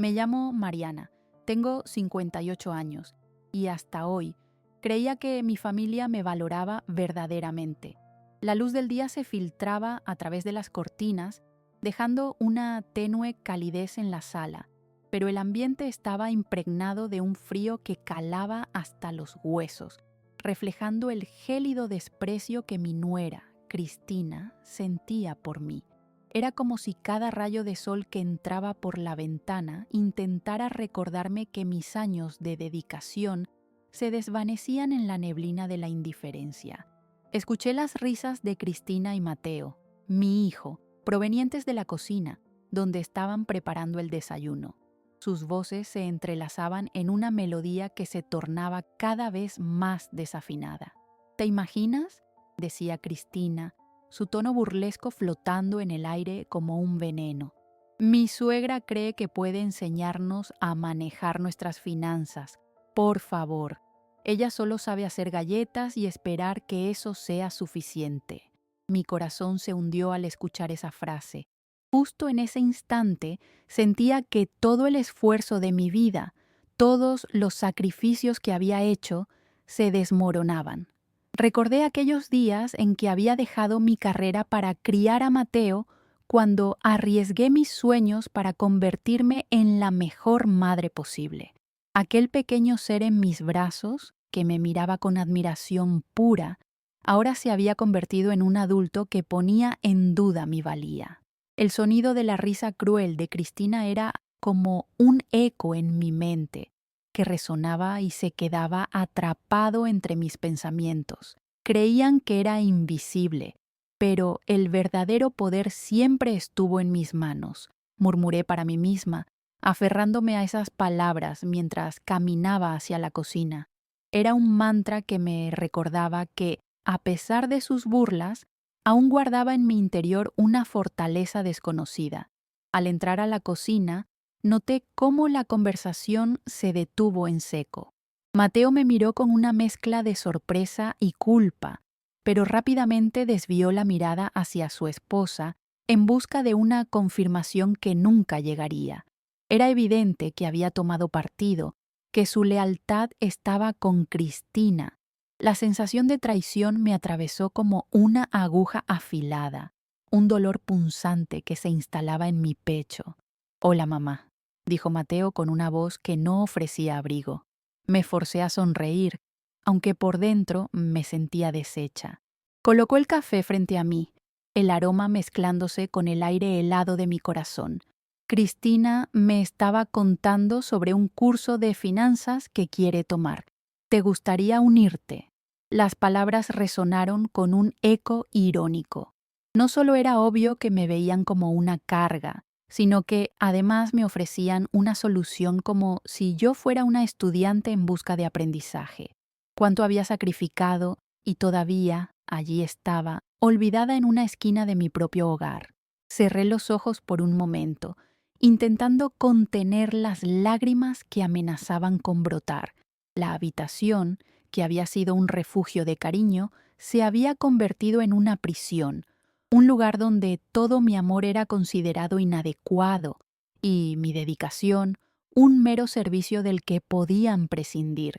Me llamo Mariana, tengo 58 años y hasta hoy creía que mi familia me valoraba verdaderamente. La luz del día se filtraba a través de las cortinas, dejando una tenue calidez en la sala, pero el ambiente estaba impregnado de un frío que calaba hasta los huesos, reflejando el gélido desprecio que mi nuera, Cristina, sentía por mí. Era como si cada rayo de sol que entraba por la ventana intentara recordarme que mis años de dedicación se desvanecían en la neblina de la indiferencia. Escuché las risas de Cristina y Mateo, mi hijo, provenientes de la cocina, donde estaban preparando el desayuno. Sus voces se entrelazaban en una melodía que se tornaba cada vez más desafinada. ¿Te imaginas?, decía Cristina, su tono burlesco flotando en el aire como un veneno. Mi suegra cree que puede enseñarnos a manejar nuestras finanzas. Por favor, ella solo sabe hacer galletas y esperar que eso sea suficiente. Mi corazón se hundió al escuchar esa frase. Justo en ese instante sentía que todo el esfuerzo de mi vida, todos los sacrificios que había hecho, se desmoronaban. Recordé aquellos días en que había dejado mi carrera para criar a Mateo, cuando arriesgué mis sueños para convertirme en la mejor madre posible. Aquel pequeño ser en mis brazos, que me miraba con admiración pura, ahora se había convertido en un adulto que ponía en duda mi valía. El sonido de la risa cruel de Cristina era como un eco en mi mente, que resonaba y se quedaba atrapado entre mis pensamientos. Creían que era invisible, pero el verdadero poder siempre estuvo en mis manos, murmuré para mí misma, aferrándome a esas palabras mientras caminaba hacia la cocina. Era un mantra que me recordaba que, a pesar de sus burlas, aún guardaba en mi interior una fortaleza desconocida. Al entrar a la cocina, noté cómo la conversación se detuvo en seco. Mateo me miró con una mezcla de sorpresa y culpa, pero rápidamente desvió la mirada hacia su esposa en busca de una confirmación que nunca llegaría. Era evidente que había tomado partido, que su lealtad estaba con Cristina. La sensación de traición me atravesó como una aguja afilada, un dolor punzante que se instalaba en mi pecho. «Hola, mamá», dijo Mateo con una voz que no ofrecía abrigo. Me forcé a sonreír, aunque por dentro me sentía deshecha. Colocó el café frente a mí, el aroma mezclándose con el aire helado de mi corazón. Cristina me estaba contando sobre un curso de finanzas que quiere tomar. «¿Te gustaría unirte?». Las palabras resonaron con un eco irónico. No solo era obvio que me veían como una carga, sino que además me ofrecían una solución como si yo fuera una estudiante en busca de aprendizaje. Cuánto había sacrificado y todavía allí estaba, olvidada en una esquina de mi propio hogar. Cerré los ojos por un momento, intentando contener las lágrimas que amenazaban con brotar. La habitación, que había sido un refugio de cariño, se había convertido en una prisión, un lugar donde todo mi amor era considerado inadecuado y mi dedicación un mero servicio del que podían prescindir.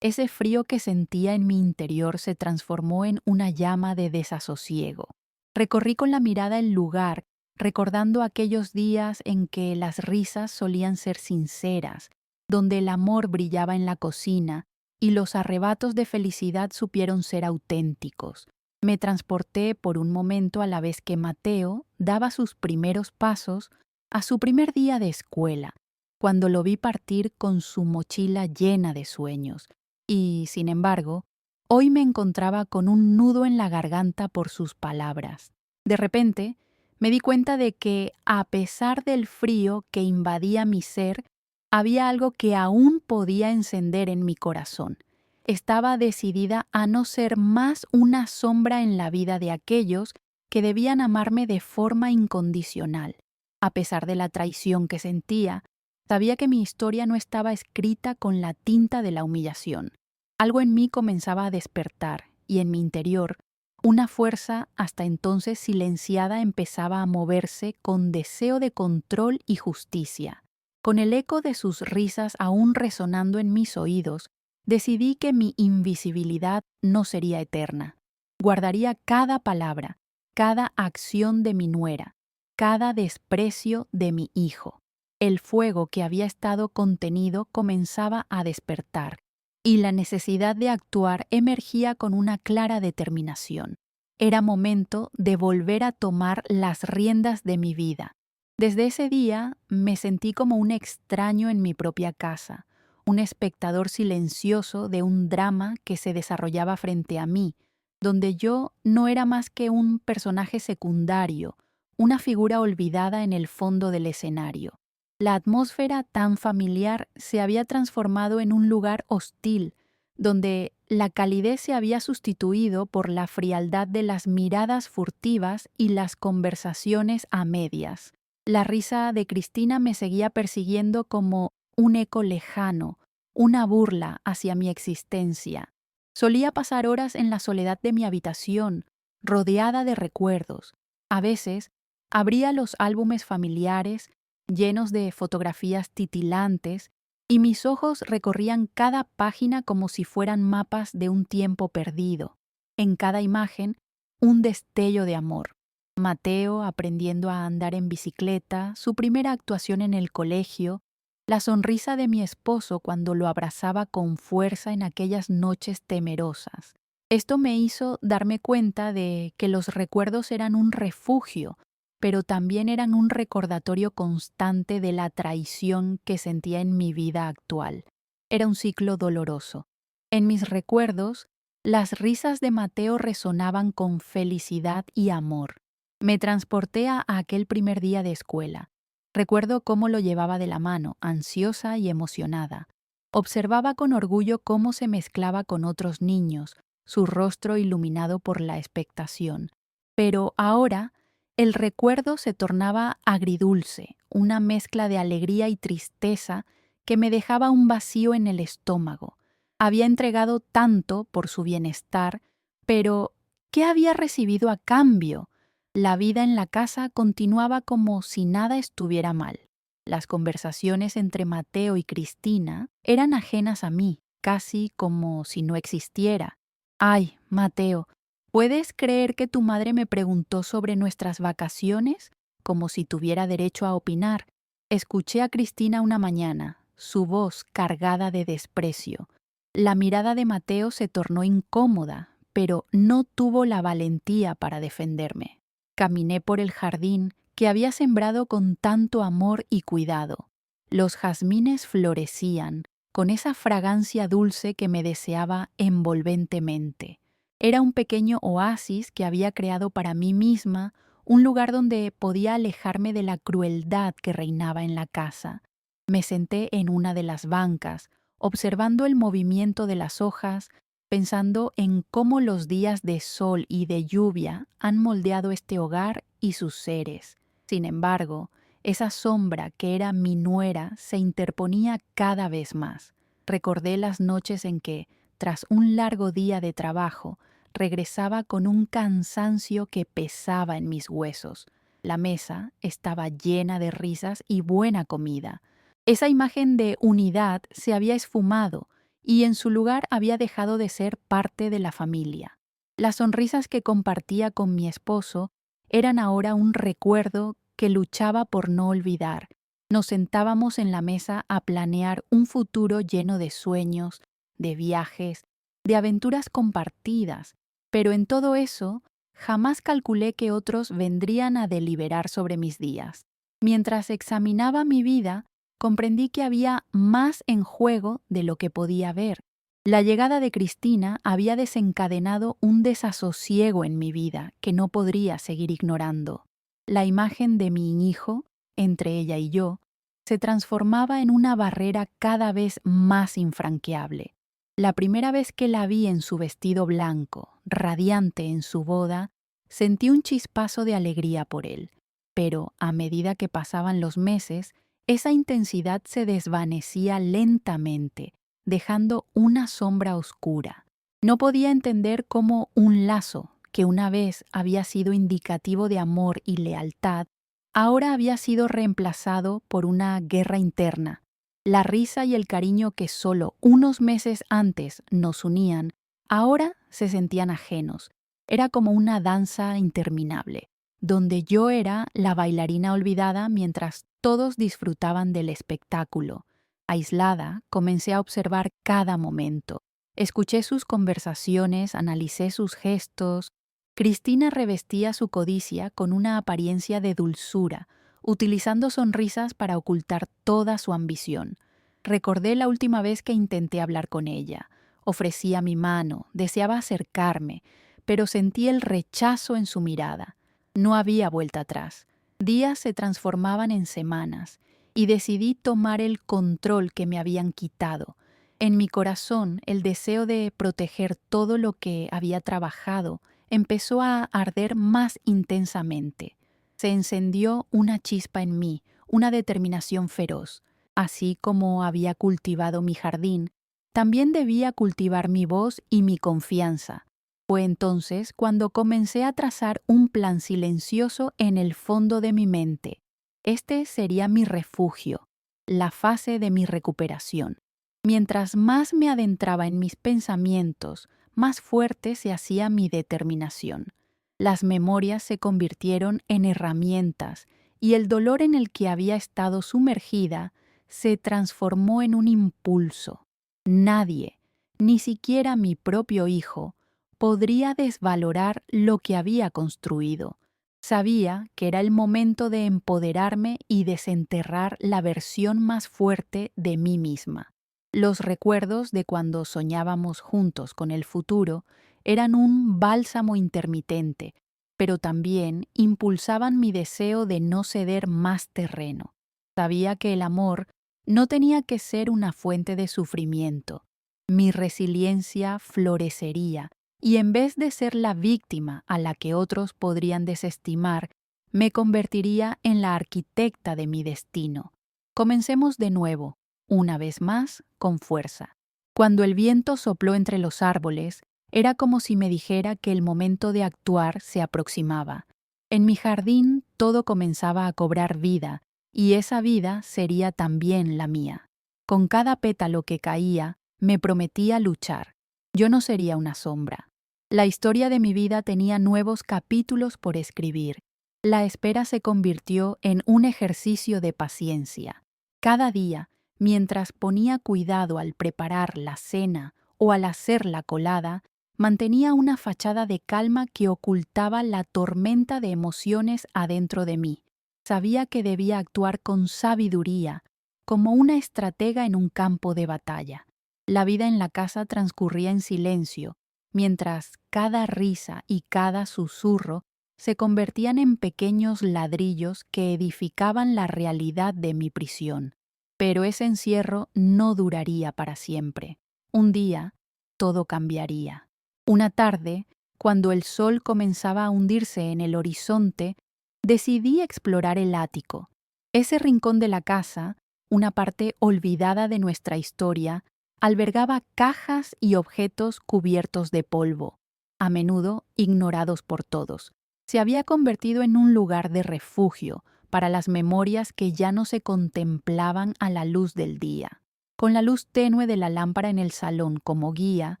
Ese frío que sentía en mi interior se transformó en una llama de desasosiego. Recorrí con la mirada el lugar, recordando aquellos días en que las risas solían ser sinceras, donde el amor brillaba en la cocina y los arrebatos de felicidad supieron ser auténticos. Me transporté por un momento a la vez que Mateo daba sus primeros pasos a su primer día de escuela, cuando lo vi partir con su mochila llena de sueños. Y, sin embargo, hoy me encontraba con un nudo en la garganta por sus palabras. De repente, me di cuenta de que, a pesar del frío que invadía mi ser, había algo que aún podía encender en mi corazón. Estaba decidida a no ser más una sombra en la vida de aquellos que debían amarme de forma incondicional. A pesar de la traición que sentía, sabía que mi historia no estaba escrita con la tinta de la humillación. Algo en mí comenzaba a despertar y en mi interior, una fuerza hasta entonces silenciada empezaba a moverse con deseo de control y justicia. Con el eco de sus risas aún resonando en mis oídos, decidí que mi invisibilidad no sería eterna. Guardaría cada palabra, cada acción de mi nuera, cada desprecio de mi hijo. El fuego que había estado contenido comenzaba a despertar, y la necesidad de actuar emergía con una clara determinación. Era momento de volver a tomar las riendas de mi vida. Desde ese día me sentí como un extraño en mi propia casa, un espectador silencioso de un drama que se desarrollaba frente a mí, donde yo no era más que un personaje secundario, una figura olvidada en el fondo del escenario. La atmósfera tan familiar se había transformado en un lugar hostil, donde la calidez se había sustituido por la frialdad de las miradas furtivas y las conversaciones a medias. La risa de Cristina me seguía persiguiendo como un eco lejano, una burla hacia mi existencia. Solía pasar horas en la soledad de mi habitación, rodeada de recuerdos. A veces, abría los álbumes familiares, llenos de fotografías titilantes, y mis ojos recorrían cada página como si fueran mapas de un tiempo perdido. En cada imagen, un destello de amor. Mateo aprendiendo a andar en bicicleta, su primera actuación en el colegio, la sonrisa de mi esposo cuando lo abrazaba con fuerza en aquellas noches temerosas. Esto me hizo darme cuenta de que los recuerdos eran un refugio, pero también eran un recordatorio constante de la traición que sentía en mi vida actual. Era un ciclo doloroso. En mis recuerdos, las risas de Mateo resonaban con felicidad y amor. Me transporté a aquel primer día de escuela. Recuerdo cómo lo llevaba de la mano, ansiosa y emocionada. Observaba con orgullo cómo se mezclaba con otros niños, su rostro iluminado por la expectación. Pero ahora, el recuerdo se tornaba agridulce, una mezcla de alegría y tristeza que me dejaba un vacío en el estómago. Había entregado tanto por su bienestar, pero ¿qué había recibido a cambio? La vida en la casa continuaba como si nada estuviera mal. Las conversaciones entre Mateo y Cristina eran ajenas a mí, casi como si no existiera. «Ay, Mateo, ¿puedes creer que tu madre me preguntó sobre nuestras vacaciones?» Como si tuviera derecho a opinar. Escuché a Cristina una mañana, su voz cargada de desprecio. La mirada de Mateo se tornó incómoda, pero no tuvo la valentía para defenderme. Caminé por el jardín que había sembrado con tanto amor y cuidado. Los jazmines florecían, con esa fragancia dulce que me deseaba envolventemente. Era un pequeño oasis que había creado para mí misma, un lugar donde podía alejarme de la crueldad que reinaba en la casa. Me senté en una de las bancas, observando el movimiento de las hojas, pensando en cómo los días de sol y de lluvia han moldeado este hogar y sus seres. Sin embargo, esa sombra que era mi nuera se interponía cada vez más. Recordé las noches en que, tras un largo día de trabajo, regresaba con un cansancio que pesaba en mis huesos. La mesa estaba llena de risas y buena comida. Esa imagen de unidad se había esfumado y en su lugar había dejado de ser parte de la familia. Las sonrisas que compartía con mi esposo eran ahora un recuerdo que luchaba por no olvidar. Nos sentábamos en la mesa a planear un futuro lleno de sueños, de viajes, de aventuras compartidas, pero en todo eso jamás calculé que otros vendrían a deliberar sobre mis días. Mientras examinaba mi vida, comprendí que había más en juego de lo que podía ver. La llegada de Cristina había desencadenado un desasosiego en mi vida que no podría seguir ignorando. La imagen de mi hijo, entre ella y yo, se transformaba en una barrera cada vez más infranqueable. La primera vez que la vi en su vestido blanco, radiante en su boda, sentí un chispazo de alegría por él, pero a medida que pasaban los meses, esa intensidad se desvanecía lentamente, dejando una sombra oscura. No podía entender cómo un lazo, que una vez había sido indicativo de amor y lealtad, ahora había sido reemplazado por una guerra interna. La risa y el cariño que solo unos meses antes nos unían, ahora se sentían ajenos. Era como una danza interminable, donde yo era la bailarina olvidada mientras todos disfrutaban del espectáculo. Aislada, comencé a observar cada momento. Escuché sus conversaciones, analicé sus gestos. Cristina revestía su codicia con una apariencia de dulzura, utilizando sonrisas para ocultar toda su ambición. Recordé la última vez que intenté hablar con ella. Ofrecía mi mano, deseaba acercarme, pero sentí el rechazo en su mirada. No había vuelta atrás. Días se transformaban en semanas, y decidí tomar el control que me habían quitado. En mi corazón, el deseo de proteger todo lo que había trabajado empezó a arder más intensamente. Se encendió una chispa en mí, una determinación feroz. Así como había cultivado mi jardín, también debía cultivar mi voz y mi confianza. Fue entonces cuando comencé a trazar un plan silencioso en el fondo de mi mente. Este sería mi refugio, la fase de mi recuperación. Mientras más me adentraba en mis pensamientos, más fuerte se hacía mi determinación. Las memorias se convirtieron en herramientas y el dolor en el que había estado sumergida se transformó en un impulso. Nadie, ni siquiera mi propio hijo, podría desvalorar lo que había construido. Sabía que era el momento de empoderarme y desenterrar la versión más fuerte de mí misma. Los recuerdos de cuando soñábamos juntos con el futuro eran un bálsamo intermitente, pero también impulsaban mi deseo de no ceder más terreno. Sabía que el amor no tenía que ser una fuente de sufrimiento. Mi resiliencia florecería y en vez de ser la víctima a la que otros podrían desestimar, me convertiría en la arquitecta de mi destino. Comencemos de nuevo, una vez más, con fuerza. Cuando el viento sopló entre los árboles, era como si me dijera que el momento de actuar se aproximaba. En mi jardín todo comenzaba a cobrar vida, y esa vida sería también la mía. Con cada pétalo que caía, me prometía luchar. Yo no sería una sombra. La historia de mi vida tenía nuevos capítulos por escribir. La espera se convirtió en un ejercicio de paciencia. Cada día, mientras ponía cuidado al preparar la cena o al hacer la colada, mantenía una fachada de calma que ocultaba la tormenta de emociones adentro de mí. Sabía que debía actuar con sabiduría, como una estratega en un campo de batalla. La vida en la casa transcurría en silencio, mientras cada risa y cada susurro se convertían en pequeños ladrillos que edificaban la realidad de mi prisión. Pero ese encierro no duraría para siempre. Un día, todo cambiaría. Una tarde, cuando el sol comenzaba a hundirse en el horizonte, decidí explorar el ático. Ese rincón de la casa, una parte olvidada de nuestra historia, albergaba cajas y objetos cubiertos de polvo, a menudo ignorados por todos. Se había convertido en un lugar de refugio para las memorias que ya no se contemplaban a la luz del día. Con la luz tenue de la lámpara en el salón como guía,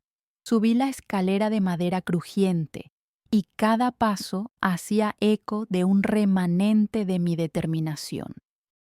subí la escalera de madera crujiente y cada paso hacía eco de un remanente de mi determinación.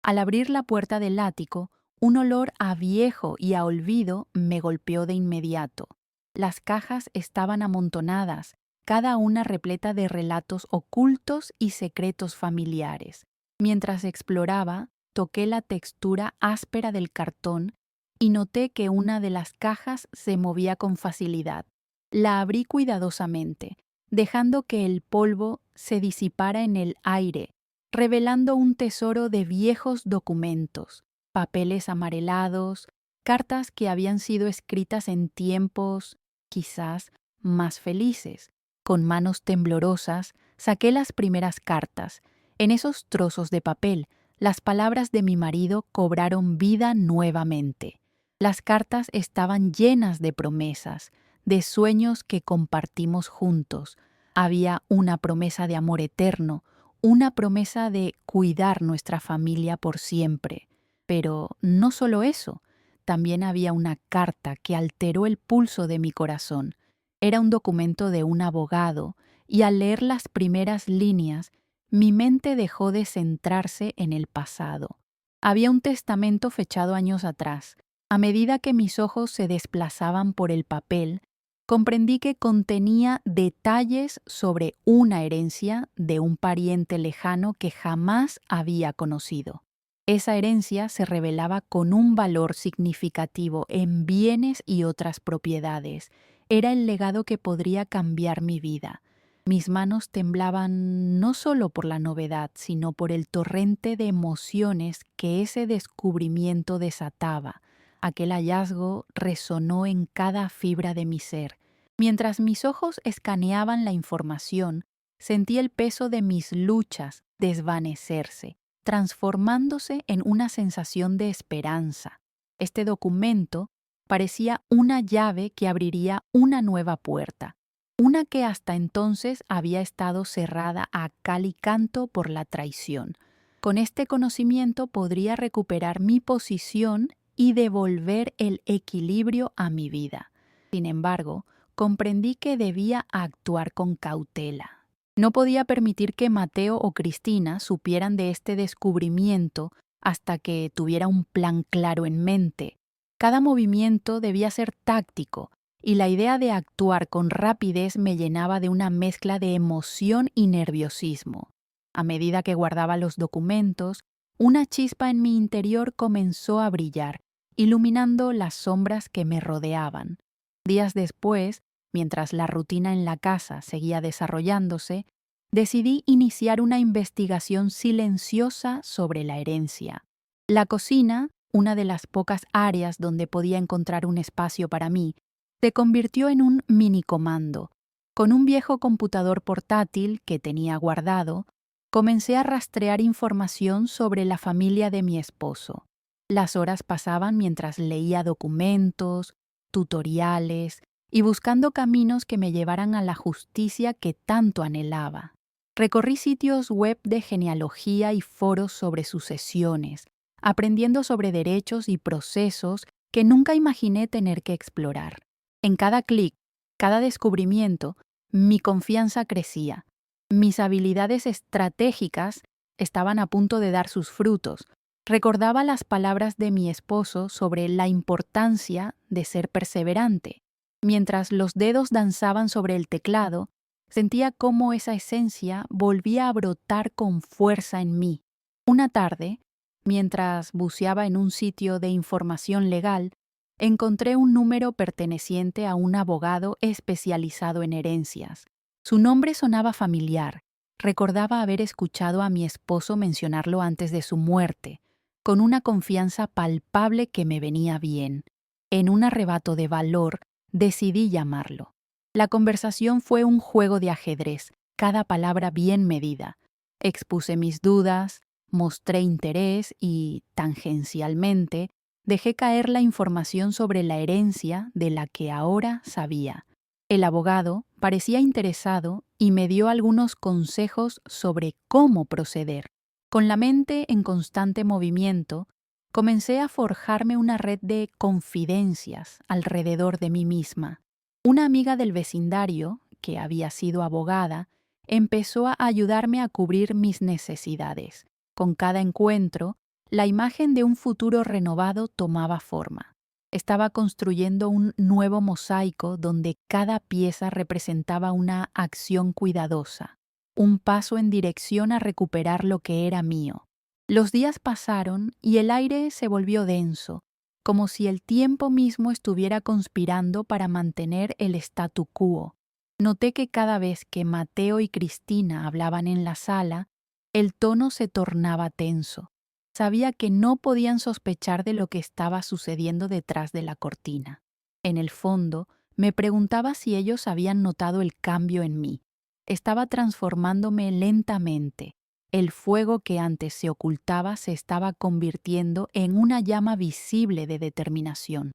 Al abrir la puerta del ático, un olor a viejo y a olvido me golpeó de inmediato. Las cajas estaban amontonadas, cada una repleta de relatos ocultos y secretos familiares. Mientras exploraba, toqué la textura áspera del cartón y noté que una de las cajas se movía con facilidad. La abrí cuidadosamente, dejando que el polvo se disipara en el aire, revelando un tesoro de viejos documentos, papeles amarelados, cartas que habían sido escritas en tiempos, quizás, más felices. Con manos temblorosas, saqué las primeras cartas. En esos trozos de papel, las palabras de mi marido cobraron vida nuevamente. Las cartas estaban llenas de promesas, de sueños que compartimos juntos. Había una promesa de amor eterno, una promesa de cuidar nuestra familia por siempre. Pero no solo eso, también había una carta que alteró el pulso de mi corazón. Era un documento de un abogado, y al leer las primeras líneas, mi mente dejó de centrarse en el pasado. Había un testamento fechado años atrás. A medida que mis ojos se desplazaban por el papel, comprendí que contenía detalles sobre una herencia de un pariente lejano que jamás había conocido. Esa herencia se revelaba con un valor significativo en bienes y otras propiedades. Era el legado que podría cambiar mi vida. Mis manos temblaban no solo por la novedad, sino por el torrente de emociones que ese descubrimiento desataba. Aquel hallazgo resonó en cada fibra de mi ser. Mientras mis ojos escaneaban la información, sentí el peso de mis luchas desvanecerse, transformándose en una sensación de esperanza. Este documento parecía una llave que abriría una nueva puerta, una que hasta entonces había estado cerrada a cal y canto por la traición. Con este conocimiento podría recuperar mi posición y devolver el equilibrio a mi vida. Sin embargo, comprendí que debía actuar con cautela. No podía permitir que Mateo o Cristina supieran de este descubrimiento hasta que tuviera un plan claro en mente. Cada movimiento debía ser táctico, y la idea de actuar con rapidez me llenaba de una mezcla de emoción y nerviosismo. A medida que guardaba los documentos, una chispa en mi interior comenzó a brillar, iluminando las sombras que me rodeaban. Días después, mientras la rutina en la casa seguía desarrollándose, decidí iniciar una investigación silenciosa sobre la herencia. La cocina, una de las pocas áreas donde podía encontrar un espacio para mí, se convirtió en un minicomando. Con un viejo computador portátil que tenía guardado, comencé a rastrear información sobre la familia de mi esposo. Las horas pasaban mientras leía documentos, tutoriales y buscando caminos que me llevaran a la justicia que tanto anhelaba. Recorrí sitios web de genealogía y foros sobre sucesiones, aprendiendo sobre derechos y procesos que nunca imaginé tener que explorar. En cada clic, cada descubrimiento, mi confianza crecía. Mis habilidades estratégicas estaban a punto de dar sus frutos. Recordaba las palabras de mi esposo sobre la importancia de ser perseverante. Mientras los dedos danzaban sobre el teclado, sentía cómo esa esencia volvía a brotar con fuerza en mí. Una tarde, mientras buceaba en un sitio de información legal, encontré un número perteneciente a un abogado especializado en herencias. Su nombre sonaba familiar. Recordaba haber escuchado a mi esposo mencionarlo antes de su muerte, con una confianza palpable que me venía bien. En un arrebato de valor, decidí llamarlo. La conversación fue un juego de ajedrez, cada palabra bien medida. Expuse mis dudas, mostré interés y, tangencialmente, dejé caer la información sobre la herencia de la que ahora sabía. El abogado parecía interesado y me dio algunos consejos sobre cómo proceder. Con la mente en constante movimiento, comencé a forjarme una red de confidencias alrededor de mí misma. Una amiga del vecindario, que había sido abogada, empezó a ayudarme a cubrir mis necesidades. Con cada encuentro, la imagen de un futuro renovado tomaba forma. Estaba construyendo un nuevo mosaico donde cada pieza representaba una acción cuidadosa, un paso en dirección a recuperar lo que era mío. Los días pasaron y el aire se volvió denso, como si el tiempo mismo estuviera conspirando para mantener el statu quo. Noté que cada vez que Mateo y Cristina hablaban en la sala, el tono se tornaba tenso. Sabía que no podían sospechar de lo que estaba sucediendo detrás de la cortina. En el fondo, me preguntaba si ellos habían notado el cambio en mí. Estaba transformándome lentamente. El fuego que antes se ocultaba se estaba convirtiendo en una llama visible de determinación.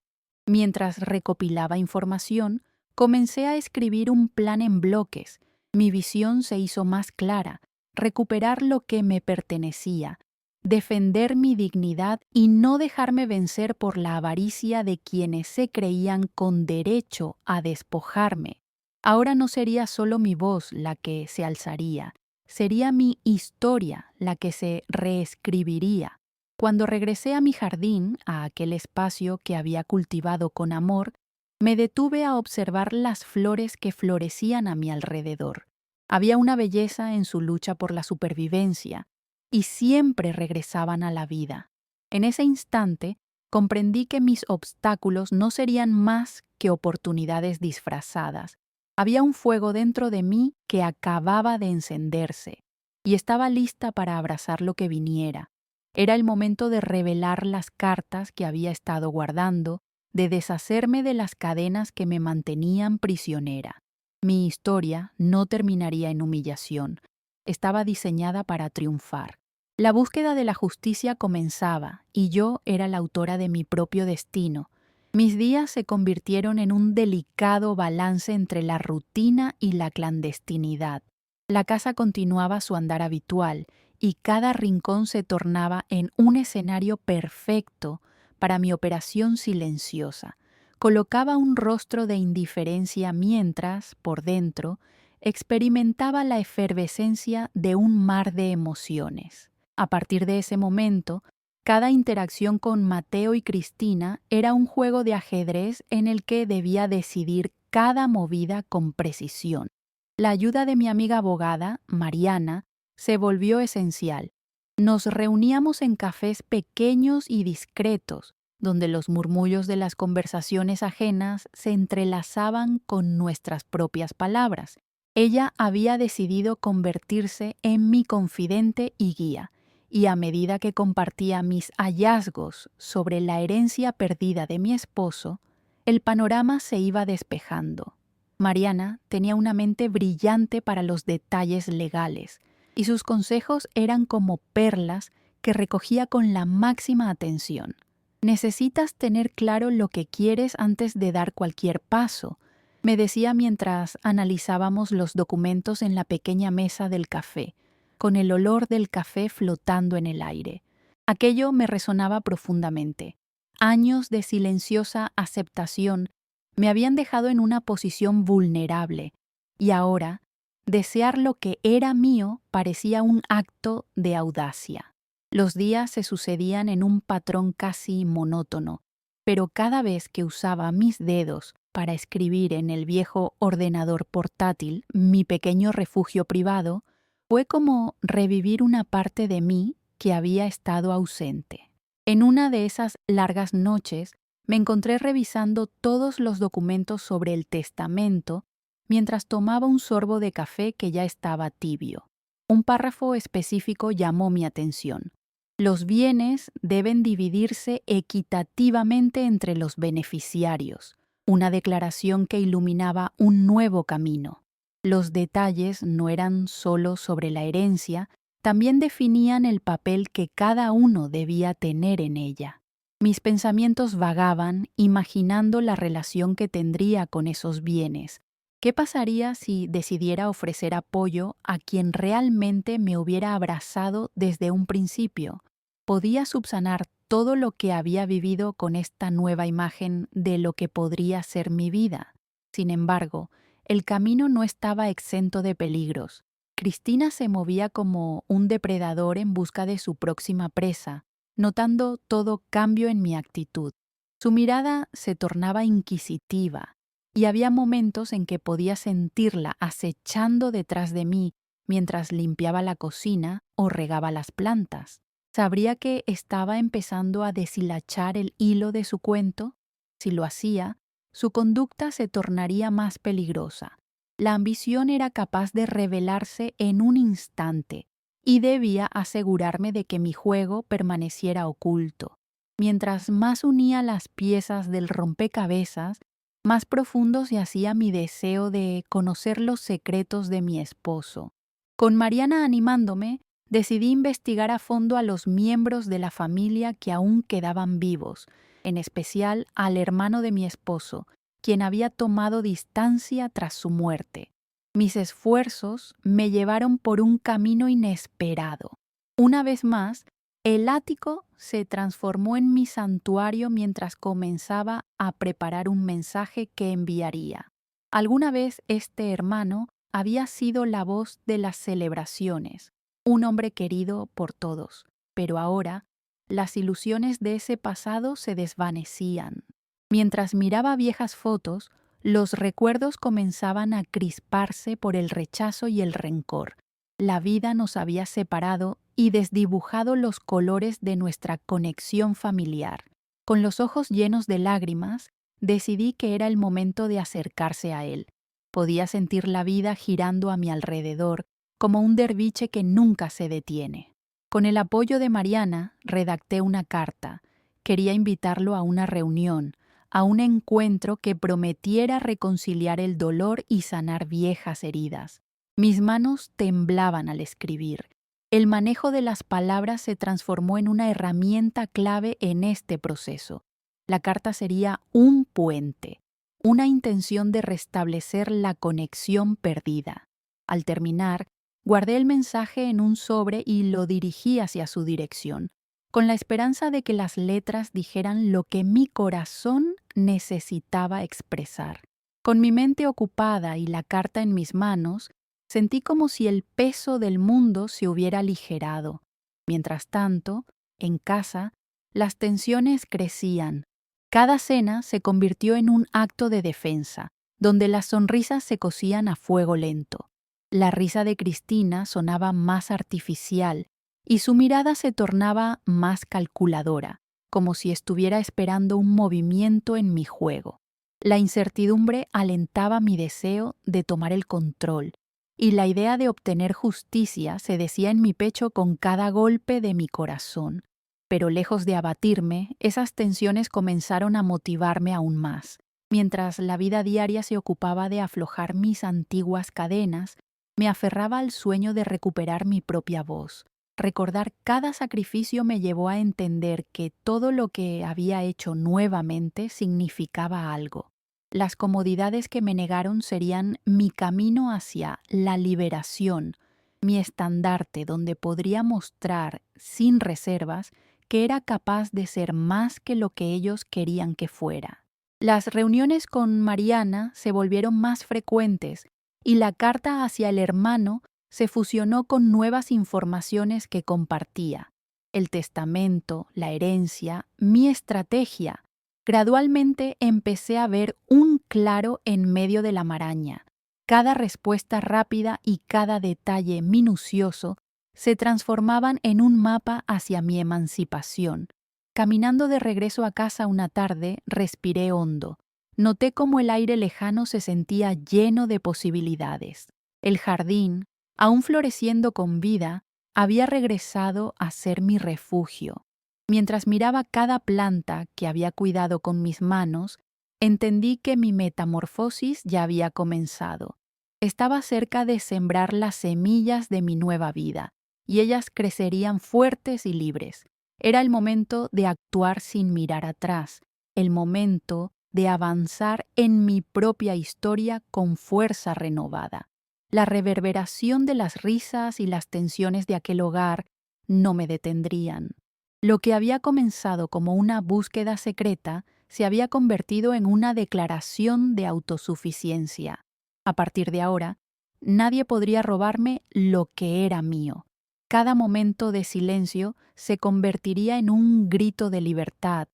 Mientras recopilaba información, comencé a escribir un plan en bloques. Mi visión se hizo más clara. recuperar lo que me pertenecía, defender mi dignidad y no dejarme vencer por la avaricia de quienes se creían con derecho a despojarme. Ahora no sería solo mi voz la que se alzaría, sería mi historia la que se reescribiría. Cuando regresé a mi jardín, a aquel espacio que había cultivado con amor, me detuve a observar las flores que florecían a mi alrededor. Había una belleza en su lucha por la supervivencia, y siempre regresaban a la vida. En ese instante, comprendí que mis obstáculos no serían más que oportunidades disfrazadas. Había un fuego dentro de mí que acababa de encenderse, y estaba lista para abrazar lo que viniera. Era el momento de revelar las cartas que había estado guardando, de deshacerme de las cadenas que me mantenían prisionera. Mi historia no terminaría en humillación. Estaba diseñada para triunfar. La búsqueda de la justicia comenzaba, y yo era la autora de mi propio destino. Mis días se convirtieron en un delicado balance entre la rutina y la clandestinidad. La casa continuaba su andar habitual, y cada rincón se tornaba en un escenario perfecto para mi operación silenciosa. Colocaba un rostro de indiferencia mientras, por dentro, experimentaba la efervescencia de un mar de emociones. A partir de ese momento, cada interacción con Mateo y Cristina era un juego de ajedrez en el que debía decidir cada movida con precisión. La ayuda de mi amiga abogada, Mariana, se volvió esencial. Nos reuníamos en cafés pequeños y discretos, donde los murmullos de las conversaciones ajenas se entrelazaban con nuestras propias palabras. Ella había decidido convertirse en mi confidente y guía, y a medida que compartía mis hallazgos sobre la herencia perdida de mi esposo, el panorama se iba despejando. Mariana tenía una mente brillante para los detalles legales, y sus consejos eran como perlas que recogía con la máxima atención. Necesitas tener claro lo que quieres antes de dar cualquier paso, me decía mientras analizábamos los documentos en la pequeña mesa del café, con el olor del café flotando en el aire. Aquello me resonaba profundamente. Años de silenciosa aceptación me habían dejado en una posición vulnerable, y ahora, desear lo que era mío parecía un acto de audacia. Los días se sucedían en un patrón casi monótono, pero cada vez que usaba mis dedos para escribir en el viejo ordenador portátil, mi pequeño refugio privado, fue como revivir una parte de mí que había estado ausente. En una de esas largas noches, me encontré revisando todos los documentos sobre el testamento mientras tomaba un sorbo de café que ya estaba tibio. Un párrafo específico llamó mi atención. Los bienes deben dividirse equitativamente entre los beneficiarios, una declaración que iluminaba un nuevo camino. Los detalles no eran solo sobre la herencia, también definían el papel que cada uno debía tener en ella. Mis pensamientos vagaban, imaginando la relación que tendría con esos bienes. ¿Qué pasaría si decidiera ofrecer apoyo a quien realmente me hubiera abrazado desde un principio? ¿Podía subsanar todo lo que había vivido con esta nueva imagen de lo que podría ser mi vida? Sin embargo, el camino no estaba exento de peligros. Cristina se movía como un depredador en busca de su próxima presa, notando todo cambio en mi actitud. Su mirada se tornaba inquisitiva, y había momentos en que podía sentirla acechando detrás de mí mientras limpiaba la cocina o regaba las plantas. ¿Sabría que estaba empezando a deshilachar el hilo de su cuento? Si lo hacía, su conducta se tornaría más peligrosa. La ambición era capaz de revelarse en un instante, y debía asegurarme de que mi juego permaneciera oculto. Mientras más unía las piezas del rompecabezas, más profundo se hacía mi deseo de conocer los secretos de mi esposo. Con Mariana animándome, decidí investigar a fondo a los miembros de la familia que aún quedaban vivos, en especial al hermano de mi esposo, quien había tomado distancia tras su muerte. Mis esfuerzos me llevaron por un camino inesperado. Una vez más, el ático se transformó en mi santuario mientras comenzaba a preparar un mensaje que enviaría. Alguna vez este hermano había sido la voz de las celebraciones, un hombre querido por todos, pero ahora las ilusiones de ese pasado se desvanecían. Mientras miraba viejas fotos, los recuerdos comenzaban a crisparse por el rechazo y el rencor. La vida nos había separado y desdibujado los colores de nuestra conexión familiar. Con los ojos llenos de lágrimas, decidí que era el momento de acercarse a él. Podía sentir la vida girando a mi alrededor, como un derviche que nunca se detiene. Con el apoyo de Mariana, redacté una carta. Quería invitarlo a una reunión, a un encuentro que prometiera reconciliar el dolor y sanar viejas heridas. Mis manos temblaban al escribir. El manejo de las palabras se transformó en una herramienta clave en este proceso. La carta sería un puente, una intención de restablecer la conexión perdida. Al terminar, guardé el mensaje en un sobre y lo dirigí hacia su dirección, con la esperanza de que las letras dijeran lo que mi corazón necesitaba expresar. Con mi mente ocupada y la carta en mis manos, sentí como si el peso del mundo se hubiera aligerado. Mientras tanto, en casa, las tensiones crecían. Cada cena se convirtió en un acto de defensa, donde las sonrisas se cocían a fuego lento. La risa de Cristina sonaba más artificial y su mirada se tornaba más calculadora, como si estuviera esperando un movimiento en mi juego. La incertidumbre alentaba mi deseo de tomar el control, y la idea de obtener justicia se decía en mi pecho con cada golpe de mi corazón. Pero lejos de abatirme, esas tensiones comenzaron a motivarme aún más. Mientras la vida diaria se ocupaba de aflojar mis antiguas cadenas, me aferraba al sueño de recuperar mi propia voz. Recordar cada sacrificio me llevó a entender que todo lo que había hecho nuevamente significaba algo. Las comodidades que me negaron serían mi camino hacia la liberación, mi estandarte donde podría mostrar, sin reservas, que era capaz de ser más que lo que ellos querían que fuera. Las reuniones con Mariana se volvieron más frecuentes y la carta hacia el hermano se fusionó con nuevas informaciones que compartía. El testamento, la herencia, mi estrategia. Gradualmente empecé a ver un claro en medio de la maraña. Cada respuesta rápida y cada detalle minucioso se transformaban en un mapa hacia mi emancipación. Caminando de regreso a casa una tarde, respiré hondo. Noté cómo el aire lejano se sentía lleno de posibilidades. El jardín, aún floreciendo con vida, había regresado a ser mi refugio. Mientras miraba cada planta que había cuidado con mis manos, entendí que mi metamorfosis ya había comenzado. Estaba cerca de sembrar las semillas de mi nueva vida, y ellas crecerían fuertes y libres. Era el momento de actuar sin mirar atrás, el momento de avanzar en mi propia historia con fuerza renovada. La reverberación de las risas y las tensiones de aquel hogar no me detendrían. Lo que había comenzado como una búsqueda secreta se había convertido en una declaración de autosuficiencia. A partir de ahora, nadie podría robarme lo que era mío. Cada momento de silencio se convertiría en un grito de libertad,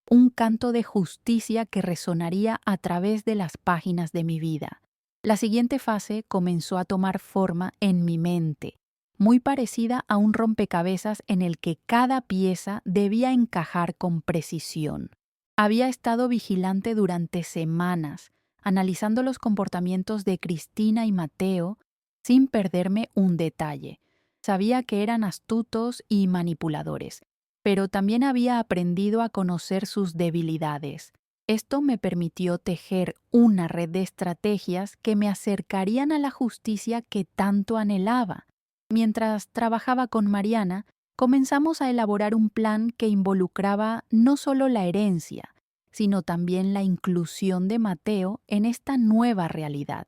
un canto de justicia que resonaría a través de las páginas de mi vida. La siguiente fase comenzó a tomar forma en mi mente, muy parecida a un rompecabezas en el que cada pieza debía encajar con precisión. Había estado vigilante durante semanas, analizando los comportamientos de Cristina y Mateo sin perderme un detalle. Sabía que eran astutos y manipuladores, pero también había aprendido a conocer sus debilidades. Esto me permitió tejer una red de estrategias que me acercarían a la justicia que tanto anhelaba. Mientras trabajaba con Mariana, comenzamos a elaborar un plan que involucraba no solo la herencia, sino también la inclusión de Mateo en esta nueva realidad.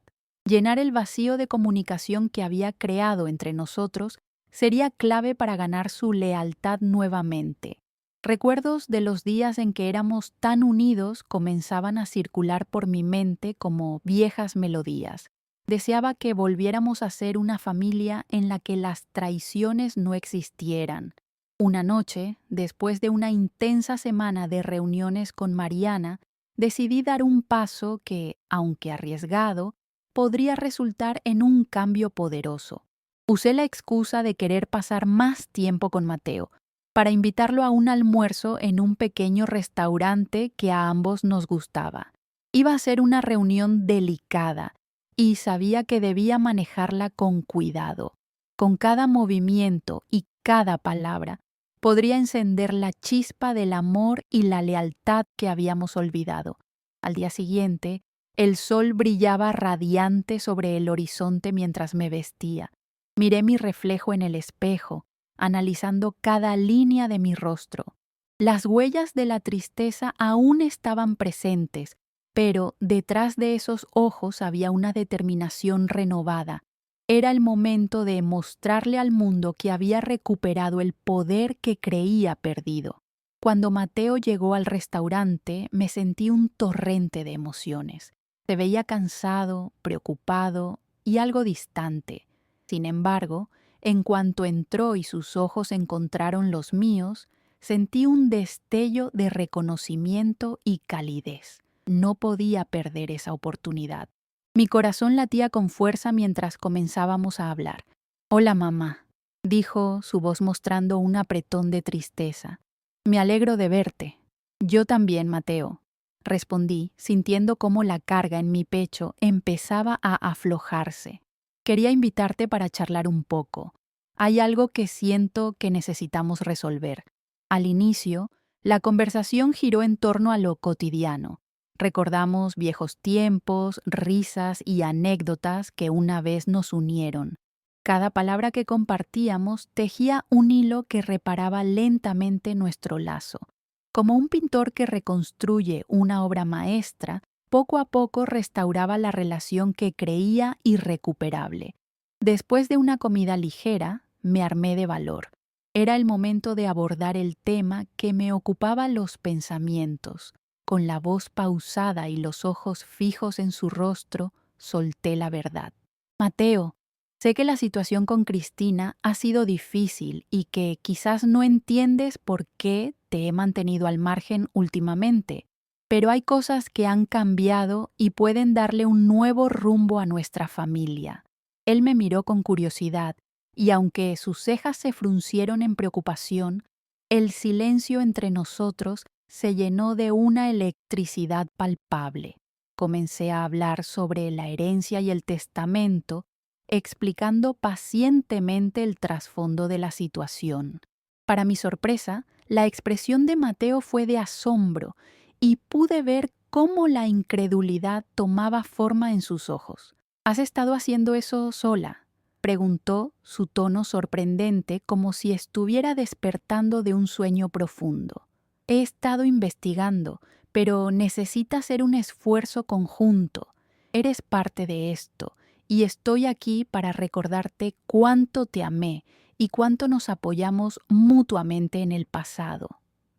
Llenar el vacío de comunicación que había creado entre nosotros sería clave para ganar su lealtad nuevamente. Recuerdos de los días en que éramos tan unidos comenzaban a circular por mi mente como viejas melodías. Deseaba que volviéramos a ser una familia en la que las traiciones no existieran. Una noche, después de una intensa semana de reuniones con Mariana, decidí dar un paso que, aunque arriesgado, podría resultar en un cambio poderoso. Usé la excusa de querer pasar más tiempo con Mateo, para invitarlo a un almuerzo en un pequeño restaurante que a ambos nos gustaba. Iba a ser una reunión delicada y sabía que debía manejarla con cuidado. Con cada movimiento y cada palabra podría encender la chispa del amor y la lealtad que habíamos olvidado. Al día siguiente, el sol brillaba radiante sobre el horizonte mientras me vestía. Miré mi reflejo en el espejo, analizando cada línea de mi rostro. Las huellas de la tristeza aún estaban presentes, pero detrás de esos ojos había una determinación renovada. Era el momento de mostrarle al mundo que había recuperado el poder que creía perdido. Cuando Mateo llegó al restaurante, me sentí un torrente de emociones. Se veía cansado, preocupado y algo distante. Sin embargo, en cuanto entró y sus ojos encontraron los míos, sentí un destello de reconocimiento y calidez. No podía perder esa oportunidad. Mi corazón latía con fuerza mientras comenzábamos a hablar. «Hola, mamá», dijo, su voz mostrando un apretón de tristeza. «Me alegro de verte». «Yo también, Mateo», respondí, sintiendo cómo la carga en mi pecho empezaba a aflojarse. «Quería invitarte para charlar un poco. Hay algo que siento que necesitamos resolver». Al inicio, la conversación giró en torno a lo cotidiano. Recordamos viejos tiempos, risas y anécdotas que una vez nos unieron. Cada palabra que compartíamos tejía un hilo que reparaba lentamente nuestro lazo. Como un pintor que reconstruye una obra maestra, poco a poco restauraba la relación que creía irrecuperable. Después de una comida ligera, me armé de valor. Era el momento de abordar el tema que me ocupaba los pensamientos. Con la voz pausada y los ojos fijos en su rostro, solté la verdad. «Mateo, sé que la situación con Cristina ha sido difícil y que quizás no entiendes por qué te he mantenido al margen últimamente, pero hay cosas que han cambiado y pueden darle un nuevo rumbo a nuestra familia». Él me miró con curiosidad y aunque sus cejas se fruncieron en preocupación, el silencio entre nosotros se llenó de una electricidad palpable. Comencé a hablar sobre la herencia y el testamento, explicando pacientemente el trasfondo de la situación. Para mi sorpresa, la expresión de Mateo fue de asombro y pude ver cómo la incredulidad tomaba forma en sus ojos. «¿Has estado haciendo eso sola?», preguntó, su tono sorprendente, como si estuviera despertando de un sueño profundo. «He estado investigando, pero necesita hacer un esfuerzo conjunto. Eres parte de esto, y estoy aquí para recordarte cuánto te amé y cuánto nos apoyamos mutuamente en el pasado».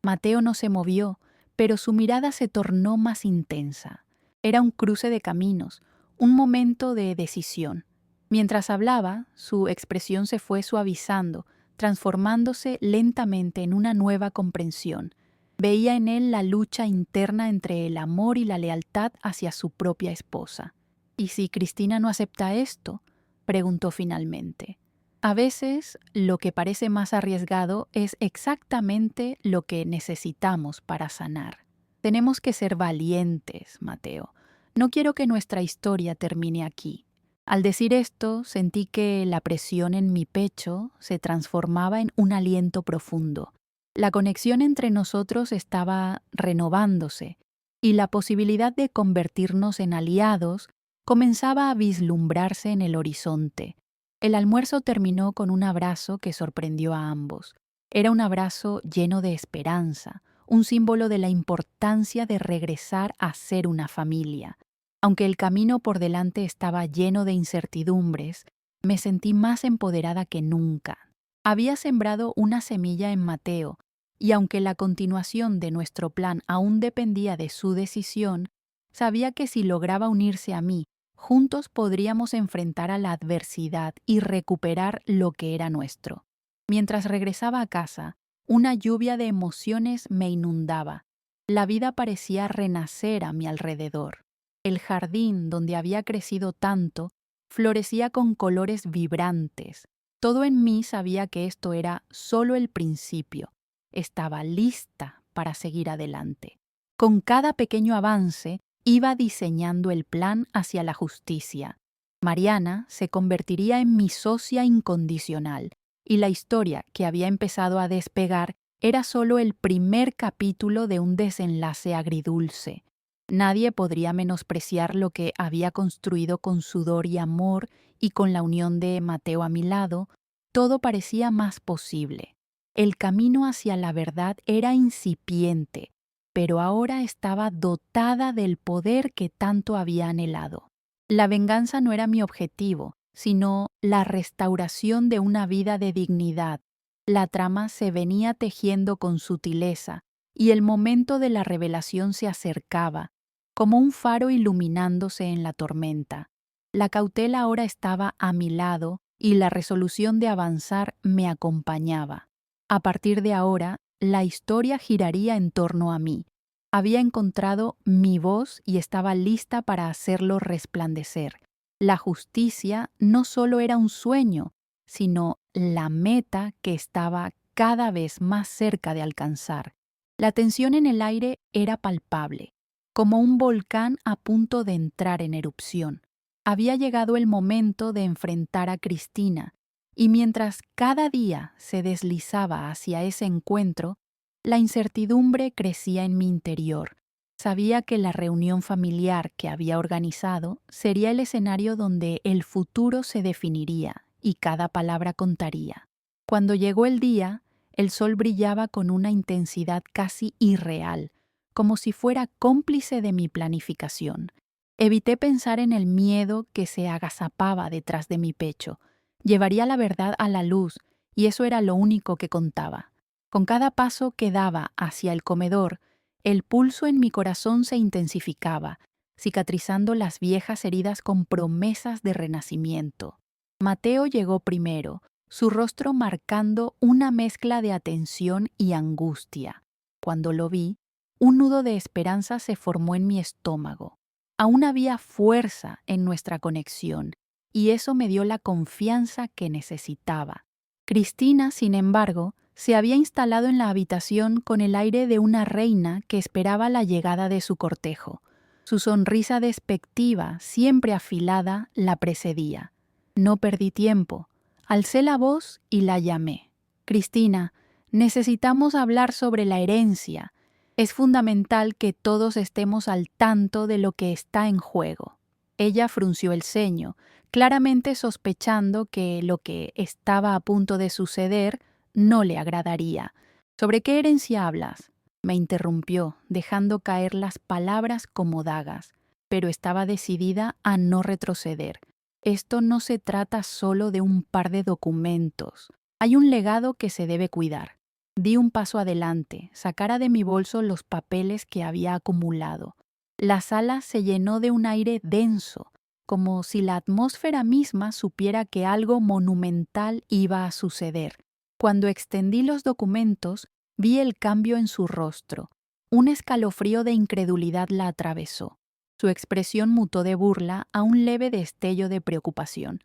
Mateo no se movió, pero su mirada se tornó más intensa. Era un cruce de caminos, un momento de decisión. Mientras hablaba, su expresión se fue suavizando, transformándose lentamente en una nueva comprensión. Veía en él la lucha interna entre el amor y la lealtad hacia su propia esposa. «¿Y si Cristina no acepta esto?», preguntó finalmente. A veces, lo que parece más arriesgado es exactamente lo que necesitamos para sanar. Tenemos que ser valientes, Mateo. No quiero que nuestra historia termine aquí. Al decir esto, sentí que la presión en mi pecho se transformaba en un aliento profundo. La conexión entre nosotros estaba renovándose y la posibilidad de convertirnos en aliados comenzaba a vislumbrarse en el horizonte. El almuerzo terminó con un abrazo que sorprendió a ambos. Era un abrazo lleno de esperanza, un símbolo de la importancia de regresar a ser una familia. Aunque el camino por delante estaba lleno de incertidumbres, me sentí más empoderada que nunca. Había sembrado una semilla en Mateo, y aunque la continuación de nuestro plan aún dependía de su decisión, sabía que si lograba unirse a mí, juntos podríamos enfrentar a la adversidad y recuperar lo que era nuestro. Mientras regresaba a casa, una lluvia de emociones me inundaba. La vida parecía renacer a mi alrededor. El jardín donde había crecido tanto florecía con colores vibrantes. Todo en mí sabía que esto era solo el principio. Estaba lista para seguir adelante. Con cada pequeño avance, iba diseñando el plan hacia la justicia. Mariana se convertiría en mi socia incondicional, y la historia que había empezado a despegar era solo el primer capítulo de un desenlace agridulce. Nadie podría menospreciar lo que había construido con sudor y amor, y con la unión de Mateo a mi lado, todo parecía más posible. El camino hacia la verdad era incipiente, pero ahora estaba dotada del poder que tanto había anhelado. La venganza no era mi objetivo, sino la restauración de una vida de dignidad. La trama se venía tejiendo con sutileza, y el momento de la revelación se acercaba, como un faro iluminándose en la tormenta. La cautela ahora estaba a mi lado y la resolución de avanzar me acompañaba. A partir de ahora, la historia giraría en torno a mí. Había encontrado mi voz y estaba lista para hacerlo resplandecer. La justicia no solo era un sueño, sino la meta que estaba cada vez más cerca de alcanzar. La tensión en el aire era palpable, como un volcán a punto de entrar en erupción. Había llegado el momento de enfrentar a Cristina, y mientras cada día se deslizaba hacia ese encuentro, la incertidumbre crecía en mi interior. Sabía que la reunión familiar que había organizado sería el escenario donde el futuro se definiría y cada palabra contaría. Cuando llegó el día, el sol brillaba con una intensidad casi irreal, como si fuera cómplice de mi planificación. Evité pensar en el miedo que se agazapaba detrás de mi pecho. Llevaría la verdad a la luz, y eso era lo único que contaba. Con cada paso que daba hacia el comedor, el pulso en mi corazón se intensificaba, cicatrizando las viejas heridas con promesas de renacimiento. Mateo llegó primero, su rostro marcando una mezcla de atención y angustia. Cuando lo vi, un nudo de esperanza se formó en mi estómago. Aún había fuerza en nuestra conexión, y eso me dio la confianza que necesitaba. Cristina, sin embargo, se había instalado en la habitación con el aire de una reina que esperaba la llegada de su cortejo. Su sonrisa despectiva, siempre afilada, la precedía. No perdí tiempo. Alcé la voz y la llamé. Cristina, necesitamos hablar sobre la herencia. Es fundamental que todos estemos al tanto de lo que está en juego. Ella frunció el ceño, claramente sospechando que lo que estaba a punto de suceder no le agradaría. ¿Sobre qué herencia hablas?, me interrumpió, dejando caer las palabras como dagas, pero estaba decidida a no retroceder. Esto no se trata solo de un par de documentos. Hay un legado que se debe cuidar. Di un paso adelante, sacara de mi bolso los papeles que había acumulado. La sala se llenó de un aire denso, como si la atmósfera misma supiera que algo monumental iba a suceder. Cuando extendí los documentos, vi el cambio en su rostro. Un escalofrío de incredulidad la atravesó. Su expresión mutó de burla a un leve destello de preocupación.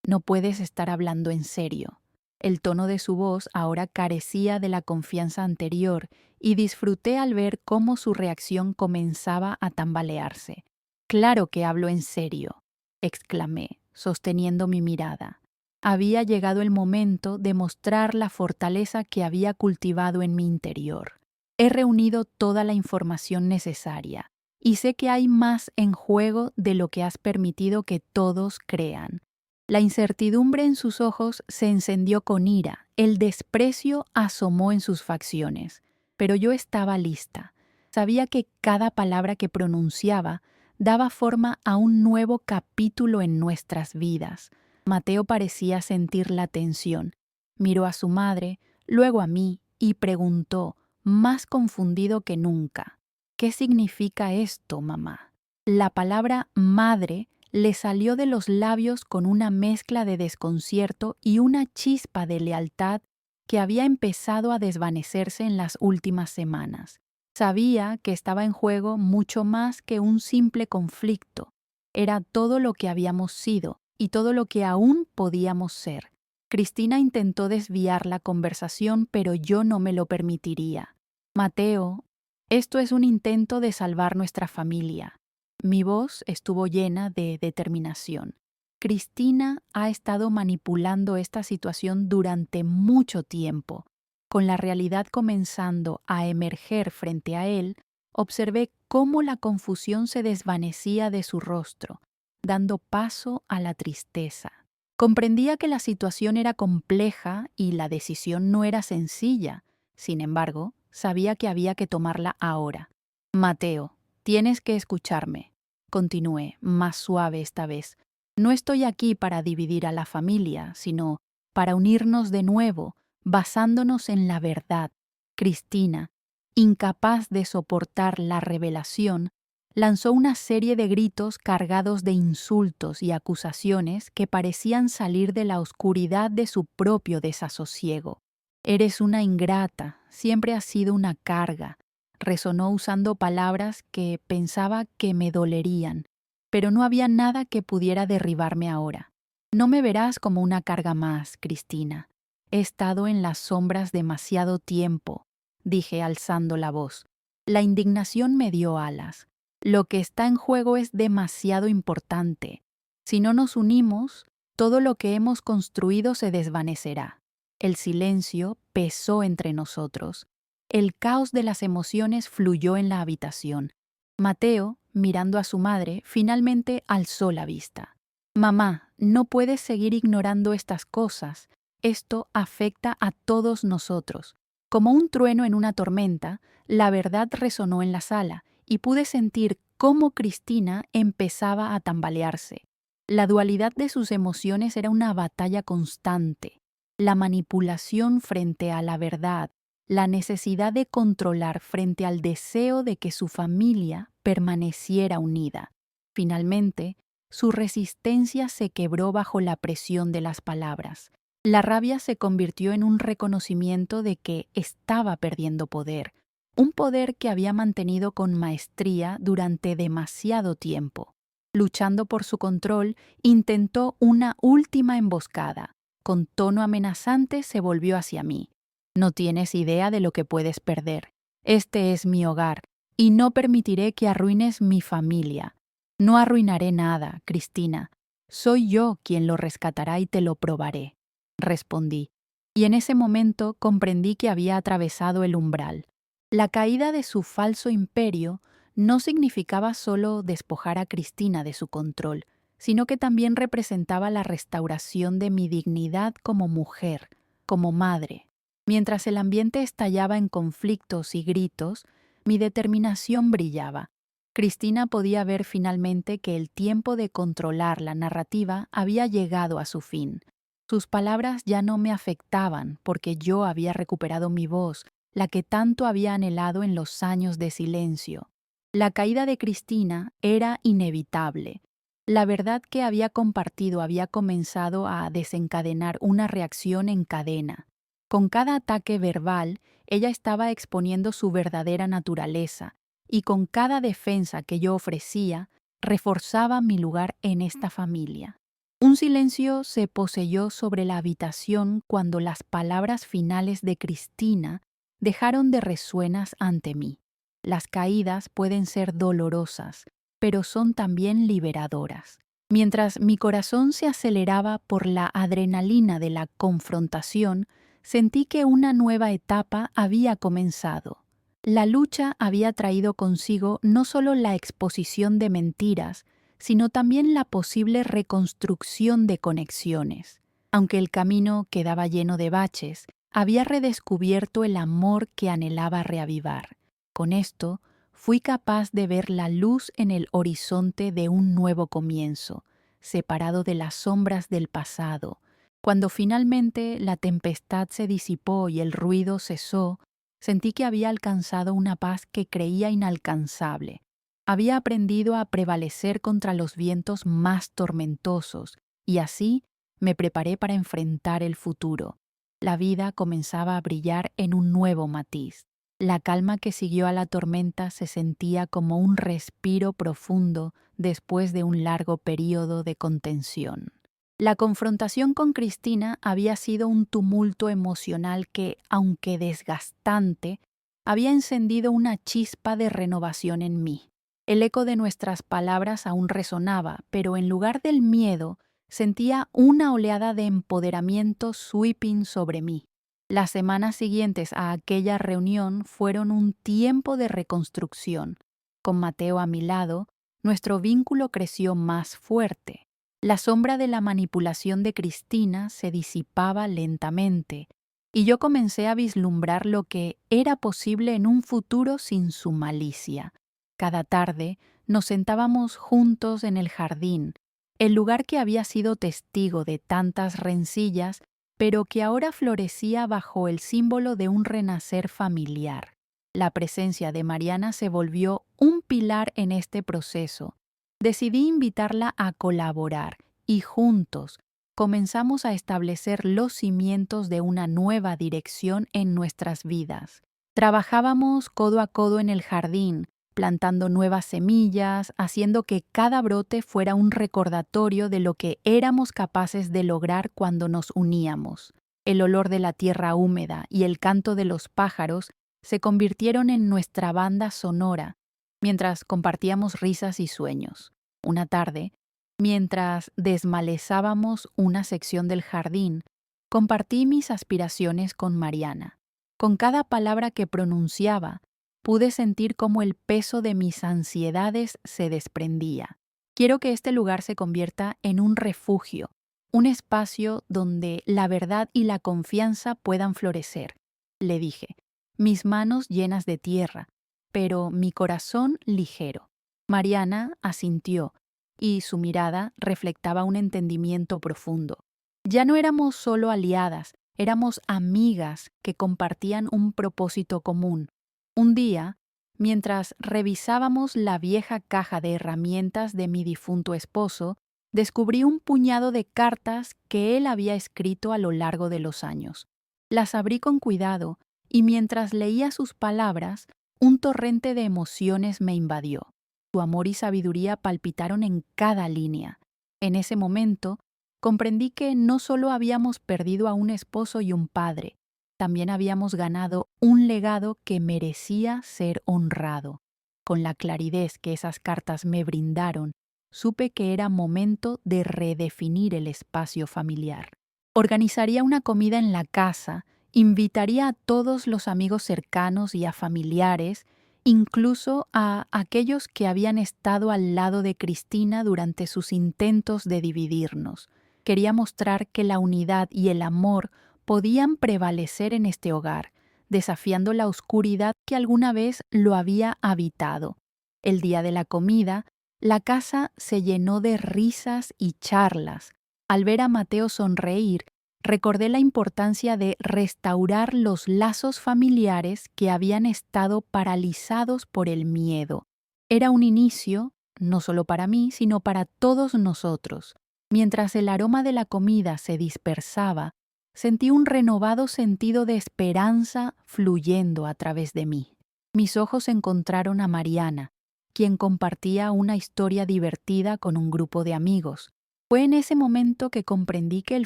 No puedes estar hablando en serio. El tono de su voz ahora carecía de la confianza anterior y disfruté al ver cómo su reacción comenzaba a tambalearse. «Claro que hablo en serio», exclamé, sosteniendo mi mirada. Había llegado el momento de mostrar la fortaleza que había cultivado en mi interior. He reunido toda la información necesaria y sé que hay más en juego de lo que has permitido que todos crean. La incertidumbre en sus ojos se encendió con ira, el desprecio asomó en sus facciones, pero yo estaba lista. Sabía que cada palabra que pronunciaba daba forma a un nuevo capítulo en nuestras vidas. Mateo parecía sentir la tensión. Miró a su madre, luego a mí, y preguntó, más confundido que nunca: ¿qué significa esto, mamá? La palabra madre le salió de los labios con una mezcla de desconcierto y una chispa de lealtad que había empezado a desvanecerse en las últimas semanas. Sabía que estaba en juego mucho más que un simple conflicto. Era todo lo que habíamos sido y todo lo que aún podíamos ser. Cristina intentó desviar la conversación, pero yo no me lo permitiría. Mateo, esto es un intento de salvar nuestra familia. Mi voz estuvo llena de determinación. Cristina ha estado manipulando esta situación durante mucho tiempo. Con la realidad comenzando a emerger frente a él, observé cómo la confusión se desvanecía de su rostro, dando paso a la tristeza. Comprendía que la situación era compleja y la decisión no era sencilla. Sin embargo, sabía que había que tomarla ahora. Mateo, tienes que escucharme. Continué, más suave esta vez. No estoy aquí para dividir a la familia, sino para unirnos de nuevo, basándonos en la verdad. Cristina, incapaz de soportar la revelación, lanzó una serie de gritos cargados de insultos y acusaciones que parecían salir de la oscuridad de su propio desasosiego. Eres una ingrata, siempre has sido una carga. Resonó usando palabras que pensaba que me dolerían, pero no había nada que pudiera derribarme ahora. No me verás como una carga más, Cristina. He estado en las sombras demasiado tiempo, dije alzando la voz. La indignación me dio alas. Lo que está en juego es demasiado importante. Si no nos unimos, todo lo que hemos construido se desvanecerá. El silencio pesó entre nosotros. El caos de las emociones fluyó en la habitación. Mateo, mirando a su madre, finalmente alzó la vista. Mamá, no puedes seguir ignorando estas cosas. Esto afecta a todos nosotros. Como un trueno en una tormenta, la verdad resonó en la sala y pude sentir cómo Cristina empezaba a tambalearse. La dualidad de sus emociones era una batalla constante. La manipulación frente a la verdad, la necesidad de controlar frente al deseo de que su familia permaneciera unida. Finalmente, su resistencia se quebró bajo la presión de las palabras. La rabia se convirtió en un reconocimiento de que estaba perdiendo poder, un poder que había mantenido con maestría durante demasiado tiempo. Luchando por su control, intentó una última emboscada. Con tono amenazante se volvió hacia mí. No tienes idea de lo que puedes perder. Este es mi hogar, y no permitiré que arruines mi familia. No arruinaré nada, Cristina. Soy yo quien lo rescatará y te lo probaré, respondí. Y en ese momento comprendí que había atravesado el umbral. La caída de su falso imperio no significaba solo despojar a Cristina de su control, sino que también representaba la restauración de mi dignidad como mujer, como madre. Mientras el ambiente estallaba en conflictos y gritos, mi determinación brillaba. Cristina podía ver finalmente que el tiempo de controlar la narrativa había llegado a su fin. Sus palabras ya no me afectaban porque yo había recuperado mi voz, la que tanto había anhelado en los años de silencio. La caída de Cristina era inevitable. La verdad que había compartido había comenzado a desencadenar una reacción en cadena. Con cada ataque verbal, ella estaba exponiendo su verdadera naturaleza, y con cada defensa que yo ofrecía, reforzaba mi lugar en esta familia. Un silencio se poseyó sobre la habitación cuando las palabras finales de Cristina dejaron de resuenar ante mí. Las caídas pueden ser dolorosas, pero son también liberadoras. Mientras mi corazón se aceleraba por la adrenalina de la confrontación, sentí que una nueva etapa había comenzado. La lucha había traído consigo no solo la exposición de mentiras, sino también la posible reconstrucción de conexiones. Aunque el camino quedaba lleno de baches, había redescubierto el amor que anhelaba reavivar. Con esto, fui capaz de ver la luz en el horizonte de un nuevo comienzo, separado de las sombras del pasado. Cuando finalmente la tempestad se disipó y el ruido cesó, sentí que había alcanzado una paz que creía inalcanzable. Había aprendido a prevalecer contra los vientos más tormentosos y así me preparé para enfrentar el futuro. La vida comenzaba a brillar en un nuevo matiz. La calma que siguió a la tormenta se sentía como un respiro profundo después de un largo período de contención. La confrontación con Cristina había sido un tumulto emocional que, aunque desgastante, había encendido una chispa de renovación en mí. El eco de nuestras palabras aún resonaba, pero en lugar del miedo, sentía una oleada de empoderamiento sweeping sobre mí. Las semanas siguientes a aquella reunión fueron un tiempo de reconstrucción. Con Mateo a mi lado, nuestro vínculo creció más fuerte. La sombra de la manipulación de Cristina se disipaba lentamente, y yo comencé a vislumbrar lo que era posible en un futuro sin su malicia. Cada tarde nos sentábamos juntos en el jardín, el lugar que había sido testigo de tantas rencillas, pero que ahora florecía bajo el símbolo de un renacer familiar. La presencia de Mariana se volvió un pilar en este proceso. Decidí invitarla a colaborar y juntos comenzamos a establecer los cimientos de una nueva dirección en nuestras vidas. Trabajábamos codo a codo en el jardín, plantando nuevas semillas, haciendo que cada brote fuera un recordatorio de lo que éramos capaces de lograr cuando nos uníamos. El olor de la tierra húmeda y el canto de los pájaros se convirtieron en nuestra banda sonora, mientras compartíamos risas y sueños. Una tarde, mientras desmalezábamos una sección del jardín, compartí mis aspiraciones con Mariana. Con cada palabra que pronunciaba, pude sentir cómo el peso de mis ansiedades se desprendía. Quiero que este lugar se convierta en un refugio, un espacio donde la verdad y la confianza puedan florecer, le dije, mis manos llenas de tierra, pero mi corazón ligero. Mariana asintió, y su mirada reflectaba un entendimiento profundo. Ya no éramos solo aliadas, éramos amigas que compartían un propósito común. Un día, mientras revisábamos la vieja caja de herramientas de mi difunto esposo, descubrí un puñado de cartas que él había escrito a lo largo de los años. Las abrí con cuidado y mientras leía sus palabras, un torrente de emociones me invadió. Su amor y sabiduría palpitaron en cada línea. En ese momento, comprendí que no solo habíamos perdido a un esposo y un padre, también habíamos ganado un legado que merecía ser honrado. Con la claridad que esas cartas me brindaron, supe que era momento de redefinir el espacio familiar. Organizaría una comida en la casa, invitaría a todos los amigos cercanos y a familiares, incluso a aquellos que habían estado al lado de Cristina durante sus intentos de dividirnos. Quería mostrar que la unidad y el amor podían prevalecer en este hogar, desafiando la oscuridad que alguna vez lo había habitado. El día de la comida, la casa se llenó de risas y charlas. Al ver a Mateo sonreír, recordé la importancia de restaurar los lazos familiares que habían estado paralizados por el miedo. Era un inicio, no solo para mí, sino para todos nosotros. Mientras el aroma de la comida se dispersaba, sentí un renovado sentido de esperanza fluyendo a través de mí. Mis ojos encontraron a Mariana, quien compartía una historia divertida con un grupo de amigos. Fue en ese momento que comprendí que el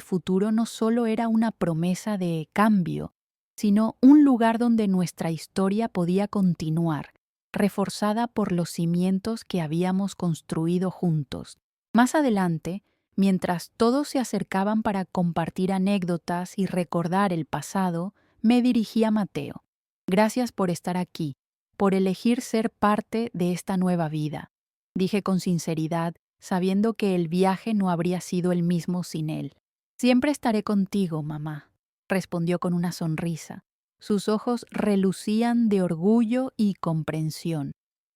futuro no solo era una promesa de cambio, sino un lugar donde nuestra historia podía continuar, reforzada por los cimientos que habíamos construido juntos. Más adelante, mientras todos se acercaban para compartir anécdotas y recordar el pasado, me dirigí a Mateo. Gracias por estar aquí, por elegir ser parte de esta nueva vida, dije con sinceridad, sabiendo que el viaje no habría sido el mismo sin él. Siempre estaré contigo, mamá, respondió con una sonrisa. Sus ojos relucían de orgullo y comprensión.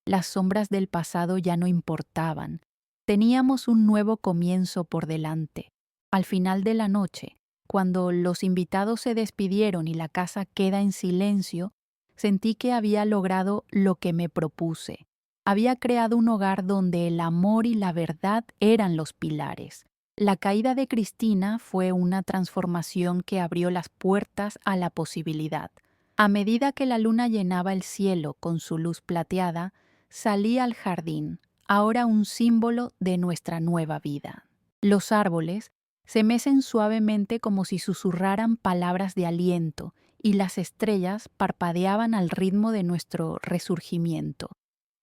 Las sombras del pasado ya no importaban. Teníamos un nuevo comienzo por delante. Al final de la noche, cuando los invitados se despidieron y la casa queda en silencio, sentí que había logrado lo que me propuse. Había creado un hogar donde el amor y la verdad eran los pilares. La caída de Cristina fue una transformación que abrió las puertas a la posibilidad. A medida que la luna llenaba el cielo con su luz plateada, salí al jardín, ahora un símbolo de nuestra nueva vida. Los árboles se mecen suavemente como si susurraran palabras de aliento, y las estrellas parpadeaban al ritmo de nuestro resurgimiento.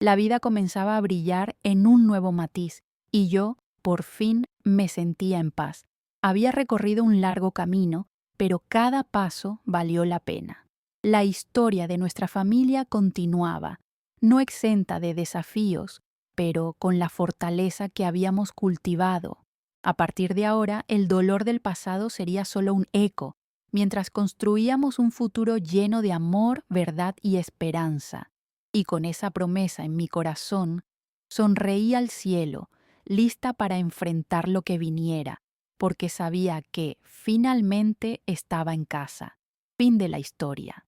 La vida comenzaba a brillar en un nuevo matiz, y yo, por fin, me sentía en paz. Había recorrido un largo camino, pero cada paso valió la pena. La historia de nuestra familia continuaba, no exenta de desafíos, pero con la fortaleza que habíamos cultivado. A partir de ahora, el dolor del pasado sería solo un eco, mientras construíamos un futuro lleno de amor, verdad y esperanza. Y con esa promesa en mi corazón, sonreí al cielo, lista para enfrentar lo que viniera, porque sabía que finalmente estaba en casa. Fin de la historia.